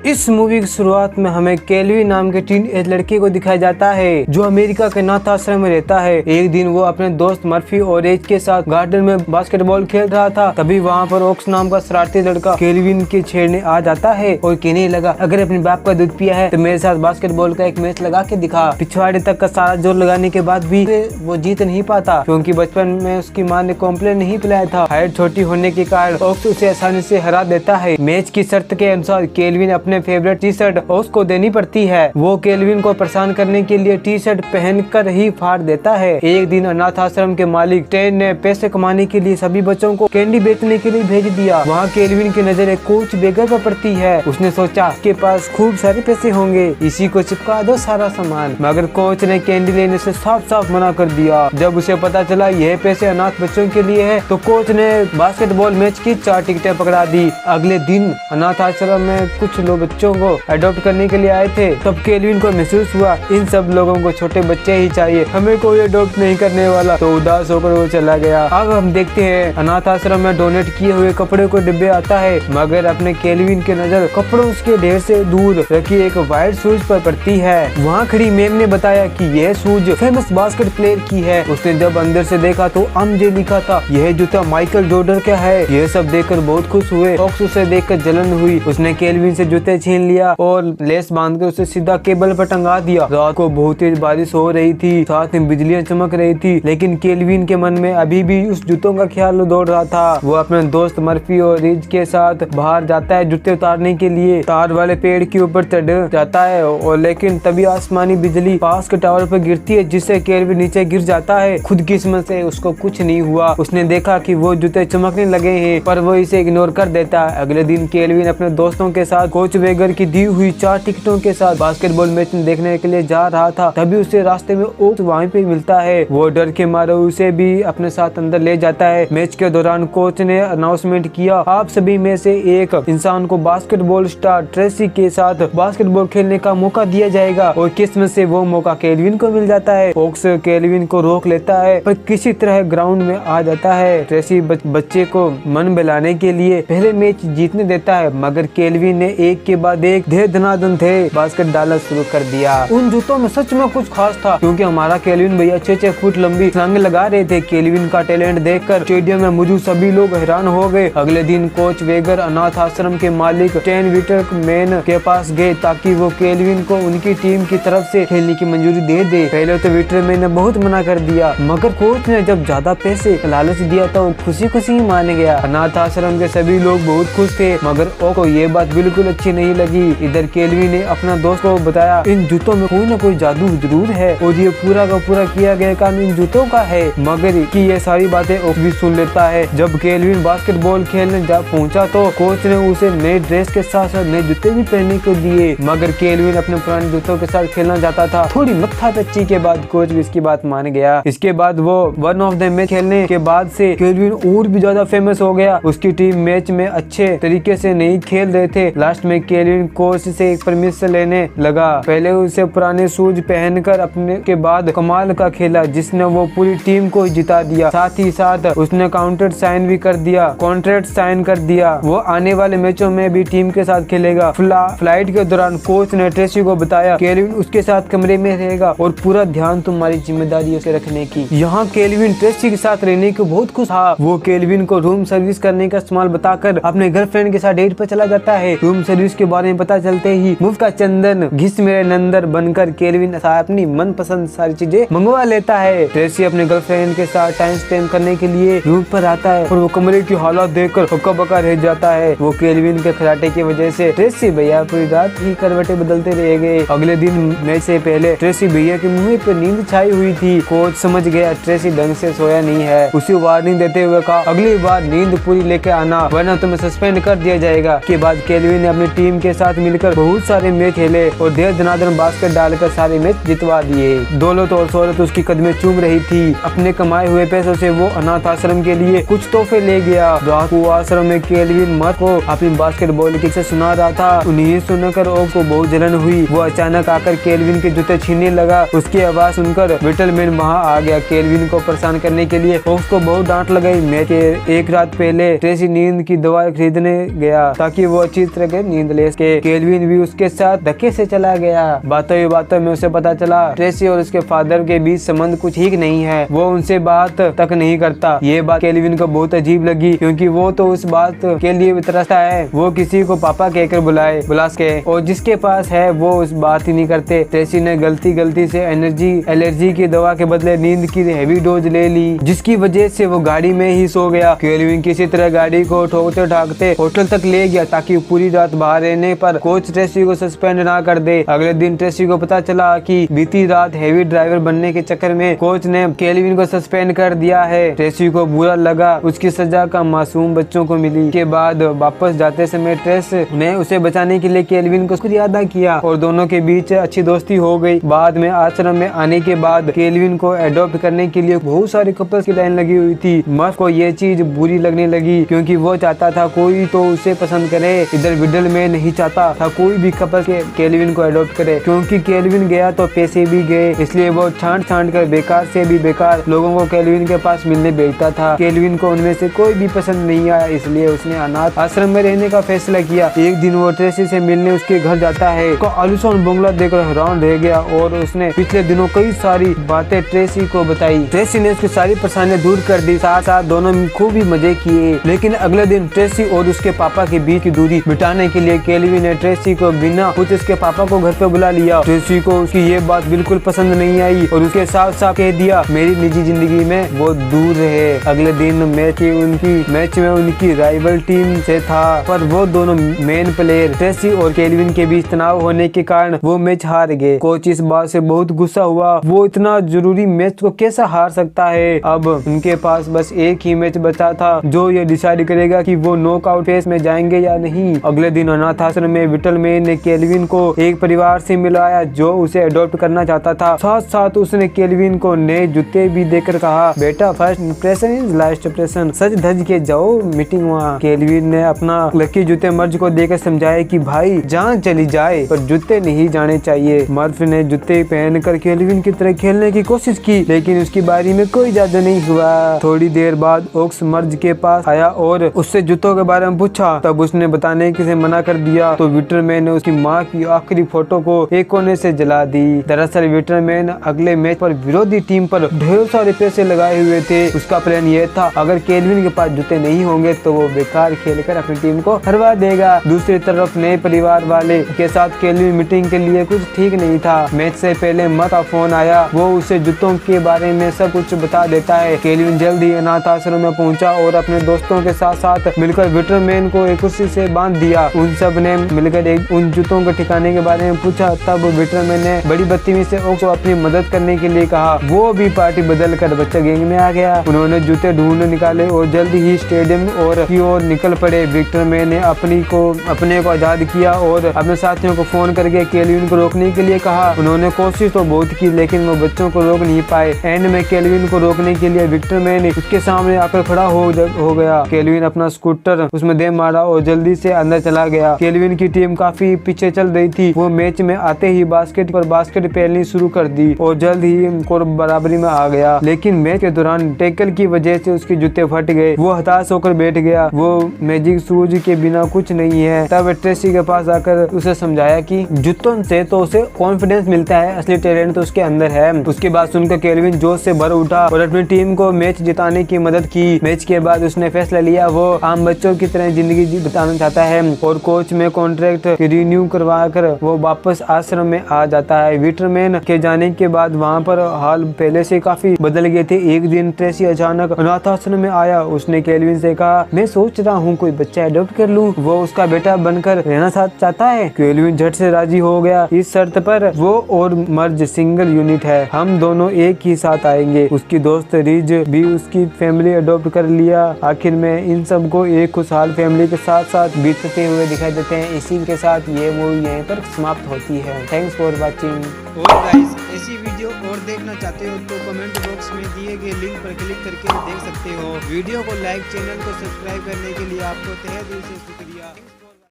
इस मूवी की शुरुआत में हमें केल्विन नाम के टीन एज लड़के को दिखाया जाता है जो अमेरिका के अनाथ आश्रम में रहता है। एक दिन वो अपने दोस्त मर्फी और एज के साथ गार्डन में बास्केटबॉल खेल रहा था। तभी वहाँ पर ओक्स नाम का शरारती लड़का केल्विन के छेड़ने आ जाता है और कहने लगा, अगर अपने बाप का दूध पिया है तो मेरे साथ बास्केटबॉल का एक मैच लगा के दिखा। पिछवाड़े तक का सारा जोर लगाने के बाद भी वो जीत नहीं पाता क्योंकि बचपन में उसकी माँ ने कॉम्प्लेन नहीं पिलाया था। हाइट छोटी होने के कारण ओक्स उसे आसानी से हरा देता है। मैच की शर्त के अनुसार केल्विन अपने फेवरेट टी शर्ट ओक्स को देनी पड़ती है। वो केल्विन को परेशान करने के लिए टी शर्ट पहनकर ही फाड़ देता है। एक दिन अनाथ आश्रम के मालिक टेन ने पैसे कमाने के लिए सभी बच्चों को कैंडी बेचने के लिए भेज दिया। वहाँ केल्विन की नजर एक कोच बेगर पर पड़ती है। उसने सोचा उसके पास खूब सारे पैसे होंगे, इसी को चिपका दो सारा सामान। मगर कोच ने कैंडी लेने से साफ साफ मना कर दिया। जब उसे पता चला यह पैसे अनाथ बच्चों के लिए है तो कोच ने बास्केटबॉल मैच की 4 टिकटें पकड़ा दी। अगले दिन अनाथ आश्रम में कुछ लोग बच्चों को अडॉप्ट करने के लिए आए थे। तब केल्विन को महसूस हुआ इन सब लोगों को छोटे बच्चे ही चाहिए, हमें कोई अडॉप्ट नहीं करने वाला। तो उदास होकर वो चला गया। अब हम देखते हैं अनाथ आश्रम में डोनेट किए हुए कपड़े को डिब्बे आता है, मगर अपने केल्विन की नजर कपड़ों के ढेर से दूर रखी एक व्हाइट शूज पर पड़ती है। वहाँ खड़ी मैम ने बताया कि यह शूज फेमस बास्केट प्लेयर की है। उसने जब अंदर से देखा तो अमजे लिखा था। यह जूता माइकल जॉर्डन का है। यह सब देखकर बहुत खुश हुए। ओक्स उसे देखकर जलन हुई। उसने केल्विन से जूते छीन लिया और लेस बांधकर उसे सीधा केबल पर टंगा दिया। रात को बहुत तेज बारिश हो रही थी, साथ में बिजलियां चमक रही थी, लेकिन केल्विन के मन में अभी भी उस जूतों का ख्याल दौड़ रहा था। वो अपने दोस्त मर्फी और रिज के साथ बाहर जाता है जूते उतारने के लिए। तार वाले पेड़ के ऊपर चढ़ जाता है और लेकिन तभी आसमानी बिजली पास के टावर पर गिरती है जिससे केल्विन नीचे गिर जाता है। खुद किस्मत से उसको कुछ नहीं हुआ। उसने देखा कि वो जूते चमकने लगे हैं पर वो इसे इग्नोर कर देता है। अगले दिन केल्विन अपने दोस्तों के साथ कोच वेगर की दी हुई 4 टिकटों के साथ बास्केटबॉल मैच देखने के लिए जा रहा था। तभी उसे रास्ते में ओक्स वहीं पे मिलता है। वो डर के मारे उसे भी अपने साथ अंदर ले जाता है। मैच के दौरान कोच ने अनाउंसमेंट किया, आप सभी में से एक इंसान को बास्केटबॉल स्टार ट्रेसी के साथ बास्केटबॉल खेलने का मौका दिया जाएगा और किस्मत से वो मौका केल्विन को मिल जाता है। ओक्स केल्विन को रोक लेता है पर किसी तरह ग्राउंड में आ जाता है। ट्रेसी बच्चे को मन बहलाने के लिए पहले मैच जीतने देता है, मगर केल्विन ने एक के बाद एक धनाधन थे बास्केट डालना शुरू कर दिया। उन जूतों में सच में कुछ खास था क्योंकि हमारा केल्विन भैया 6-6 फुट लंबी छलांगे लगा रहे थे। केल्विन का टैलेंट देखकर स्टेडियम में मौजूद सभी लोग हैरान हो गए। अगले दिन कोच वेगर अनाथ आश्रम के मालिक टेन विटर मैन के पास गए ताकि वो केल्विन को उनकी टीम की तरफ से खेलने की मंजूरी दे दे। पहले तो विटर मैन ने बहुत मना कर दिया, मगर कोच ने जब ज्यादा पैसे लालच दिया तो खुशी खुशी मान गया। अनाथ आश्रम के सभी लोग बहुत खुश थे, मगर ओ को ये बात बिल्कुल अच्छी नहीं लगी। इधर केल्विन ने अपना दोस्त को बताया, इन जूतों में कोई न कोई जादू जरूर है और ये पूरा का पूरा किया गया काम इन जूतों का है। मगर कि ये सारी बातें ओक भी सुन लेता है। जब केल्विन बास्केटबॉल खेलने जा पहुंचा तो कोच ने उसे नए ड्रेस के साथ साथ नए जूते भी पहनने को दिए, मगर केल्विन अपने पुराने जूतों के साथ खेलना चाहता था। थोड़ी मत्थापच्ची के बाद कोच भी इसकी बात मान गया। इसके बाद वो वन ऑफ द मैच खेलने के बाद से केल्विन और भी ज्यादा फेमस हो गया। उसकी टीम मैच में अच्छे तरीके से नहीं खेल रहे थे। लास्ट में केल्विन कोच से एक परमिशन लेने लगा। पहले उसे पुराने शूज पहनकर अपने के बाद कमाल का खेला जिसने वो पूरी टीम को जिता दिया। साथ ही साथ उसने कॉन्ट्रैक्ट साइन भी कर दिया। वो आने वाले मैचों में भी टीम के साथ खेलेगा। फ्लाइट के दौरान कोच ने ट्रेसी को बताया केल्विन उसके साथ कमरे में रहेगा और पूरा ध्यान तुम्हारी जिम्मेदारी उसे रखने की। यहाँ केल्विन ट्रेसी के साथ रहने को बहुत खुश था। वो केल्विन को रूम सर्विस करने का इस्तेमाल बताकर अपने गर्लफ्रेंड के साथ डेट पर चला जाता है। रूम सर्विस के बारे में पता चलते ही मुफ्त का चंदन घिस मेरे नंदर बनकर केल्विन अपनी मनपसंद सारी चीजें मंगवा लेता है। ट्रेसी अपने गर्लफ्रेंड के साथ टाइम स्पेंड करने के लिए रूम पर आता है और वो कमरे की हालत देखकर हक्का बक्का रह जाता है। वो केल्विन के खराटे की वजह से ट्रेसी भैया पूरी रात ही करवटें बदलते रह गए। अगले दिन मैच से पहले ट्रेसी भैया के मुंह पर नींद छाई हुई थी। कोच समझ गया ट्रेसी ढंग से सोया नहीं है। उसे वार्निंग देते हुए कहा, अगली बार नींद पूरी लेके आना वरना तुम्हें सस्पेंड कर दिया जाएगा। के बाद केल्विन ने अपनी टीम के साथ मिलकर बहुत सारे मैच खेले और धनाधन बास्केट डालकर सारे मैच जितवा दिए। दौलत और शोहरत उसकी कदमें चूम रही थी। अपने कमाए हुए पैसों से वो अनाथ आश्रम के लिए कुछ तोहफे ले गया। रात को आश्रम में केल्विन मर्फ को अपनी बास्केटबॉल की सुना रहा था। उन्हें सुनकर ओक को बहुत जलन हुई। वो अचानक आकर केल्विन के जूते छीनने लगा। उसकी आवाज सुनकर विटलमैन वहाँ आ गया। केल्विन को परेशान करने के लिए ओक को बहुत डांट लगाई। मैच के एक रात पहले ट्रेसी नींद की दवा खरीदने गया ताकि वो अच्छी तरह नींद प्लेस के केल्विन भी उसके साथ धक्के से चला गया। बातों ही बातों में उसे पता चला ट्रेसी और उसके फादर के बीच संबंध कुछ ठीक नहीं है, वो उनसे बात तक नहीं करता। ये बात केल्विन को बहुत अजीब लगी क्योंकि वो तो उस बात के लिए भी तरसता है। वो किसी को पापा कहकर बुला सके और जिसके पास है वो उस बात ही नहीं करते। ट्रेसी ने गलती से एलर्जी की दवा के बदले नींद की हेवी डोज ले ली, जिसकी वजह से वो गाड़ी में ही सो गया। केल्विन किसी तरह गाड़ी को ठोकते ठाकते होटल तक ले गया ताकि पूरी रात बाहर रहने पर कोच ट्रेसी को सस्पेंड ना कर दे। अगले दिन ट्रेसी को पता चला कि बीती रात हेवी ड्राइवर बनने के चक्कर में कोच ने केल्विन को सस्पेंड कर दिया है। ट्रेसी को बुरा लगा, उसकी सजा का मासूम बच्चों को मिली। के बाद वापस जाते समय ट्रेस ने उसे बचाने के लिए केल्विन को शुक्रिया अदा किया और दोनों के बीच अच्छी दोस्ती हो गई। बाद में आश्रम में आने के बाद केल्विन को एडॉप्ट करने के लिए बहुत सारे कपल्स की लाइन लगी हुई थी। मर्फ को ये चीज बुरी लगने लगी क्योंकि वो चाहता था कोई तो उसे पसंद करे। इधर विडल में नहीं चाहता था कोई भी कपल केल्विन को एडॉप्ट करे क्योंकि केल्विन गया तो पैसे भी गए, इसलिए वो छांट कर बेकार से भी बेकार लोगों को केल्विन के पास मिलने भेजता था। केल्विन को उनमें से कोई भी पसंद नहीं आया, इसलिए उसने अनाथ आश्रम में रहने का फैसला किया। एक दिन वो ट्रेसी से मिलने उसके घर जाता है। उसको आलीशान बंगला देखकर हैरान रह गया और उसने पिछले दिनों कई सारी बातें ट्रेसी को बताई। ट्रेसी ने उसकी सारी परेशानियां दूर कर दी, साथ साथ दोनों खूब ही मजे किए। लेकिन अगले दिन ट्रेसी और उसके पापा के बीच की दूरी मिटाने के लिए केल्विन ने ट्रेसी को बिना कुछ उसके पापा को घर पे बुला लिया। ट्रेसी को उसकी ये बात बिल्कुल पसंद नहीं आई और उसके साफ साफ कह दिया मेरी निजी जिंदगी में वो दूर रहे। अगले दिन मैच में उनकी राइवल टीम से था, पर वो दोनों मेन प्लेयर ट्रेसी और केल्विन के बीच तनाव होने के कारण वो मैच हार गए। कोच इस बात से बहुत गुस्सा हुआ, वो इतना जरूरी मैच को कैसा हार सकता है। अब उनके पास बस एक ही मैच बचा था जो ये डिसाइड करेगा कि वो नॉकआउट फेज में जाएंगे या नहीं। अगले दिन अनाथ आश्रम में विटलमैन ने केल्विन को एक परिवार से मिलाया जो उसे अडॉप्ट करना चाहता था। साथ साथ उसने केल्विन को नए जूते भी देकर कहा बेटा first impression is last impression, सज धज के जाओ मीटिंग वहाँ। केल्विन ने अपना लकी जूते मर्ज को देकर समझाया कि भाई जान चली जाए पर जूते नहीं जाने चाहिए। मर्फ ने जूते पहनकर केल्विन की तरह खेलने की कोशिश की लेकिन उसकी बारी में कोई जादू नहीं हुआ। थोड़ी देर बाद ओक्स मर्ज के पास आया और उससे जूतों के बारे में पूछा, तब उसने बताने से मना कर दिया। तो विटलमैन ने उसकी माँ की आखिरी फोटो को एक कोने से जला दी। दरअसल विटलमैन अगले मैच पर विरोधी टीम पर ढेर सारे पैसे लगाए हुए थे। उसका प्लान ये था अगर केल्विन के पास जूते नहीं होंगे तो वो बेकार खेलकर अपनी टीम को हरवा देगा। दूसरी तरफ नए परिवार वाले के साथ केल्विन मीटिंग के लिए कुछ ठीक नहीं था। मैच से पहले मत का फोन आया, वो उसे जूतों के बारे में सब कुछ बता देता है। केल्विन जल्द ही अनाथ आश्रम में पहुंचा और अपने दोस्तों के साथ मिलकर विटलमैन को एक कुर्सी से बांध दिया। उन सब ने मिलकर उन जूतों के ठिकाने के बारे में पूछा। तब विटलमैन ने बड़ी बदतमीजी से ओक्स को अपनी मदद करने के लिए कहा। वो भी पार्टी बदल कर बच्चा गैंग में आ गया। उन्होंने जूते ढूंढ निकाले और जल्द ही स्टेडियम की ओर निकल पड़े। विटलमैन ने अपने को आजाद किया और अपने साथियों को फोन करके केल्विन को रोकने के लिए कहा। उन्होंने कोशिश तो बहुत की लेकिन वो बच्चों को रोक नहीं पाए। एंड में केल्विन को रोकने के लिए विटलमैन उसके सामने आकर खड़ा हो गया। केल्विन अपना स्कूटर उसमें दे मारा और जल्दी से अंदर चला गया। केल्विन की टीम काफी पीछे चल रही थी। वो मैच में आते ही बास्केट पहननी शुरू कर दी और जल्द ही स्कोर बराबरी में आ गया। लेकिन मैच के दौरान टैकल की वजह से उसके जूते फट गए। वो हताश होकर बैठ गया। वो मैजिक शूज के बिना कुछ नहीं है। तब ट्रेसी के पास आकर उसे समझाया कि जूतों से तो उसे कॉन्फिडेंस मिलता है, असली टैलेंट तो उसके अंदर है। उसकी बात सुनकर केल्विन जोश से भर उठा और अपनी टीम को मैच जिताने की मदद की। मैच के बाद उसने फैसला लिया वो आम बच्चों की तरह जिंदगी बिताना चाहता है और कोच में कॉन्ट्रैक्ट रिन्यू करवा कर वो वापस आश्रम में आ जाता है। विटलमैन के जाने के बाद वहाँ पर हाल पहले से काफी बदल गए थे। एक दिन ट्रेसी अचानक अनाथ आश्रम में आया। उसने केल्विन से कहा मैं सोच रहा हूँ कोई बच्चा अडॉप्ट कर लूँ, वो उसका बेटा बनकर रहना चाहता है। केल्विन झट से राजी हो गया इस शर्त पर वो और मर्ज सिंगल यूनिट है, हम दोनों एक ही साथ आएंगे। उसकी दोस्त रिज भी उसकी फैमिली अडॉप्ट कर लिया। आखिर में इन सब को एक खुशहाल फैमिली के साथ साथ बीतते हुए दिखाई देते हैं। इसी के साथ ये मूवी यहीं पर समाप्त होती है। Thanks for watching. और गाइस ऐसी वीडियो और देखना चाहते हो तो कमेंट बॉक्स में दिए गए लिंक पर क्लिक करके देख सकते हो। वीडियो को लाइक, चैनल को सब्सक्राइब करने के लिए आपको तहे दिल से शुक्रिया।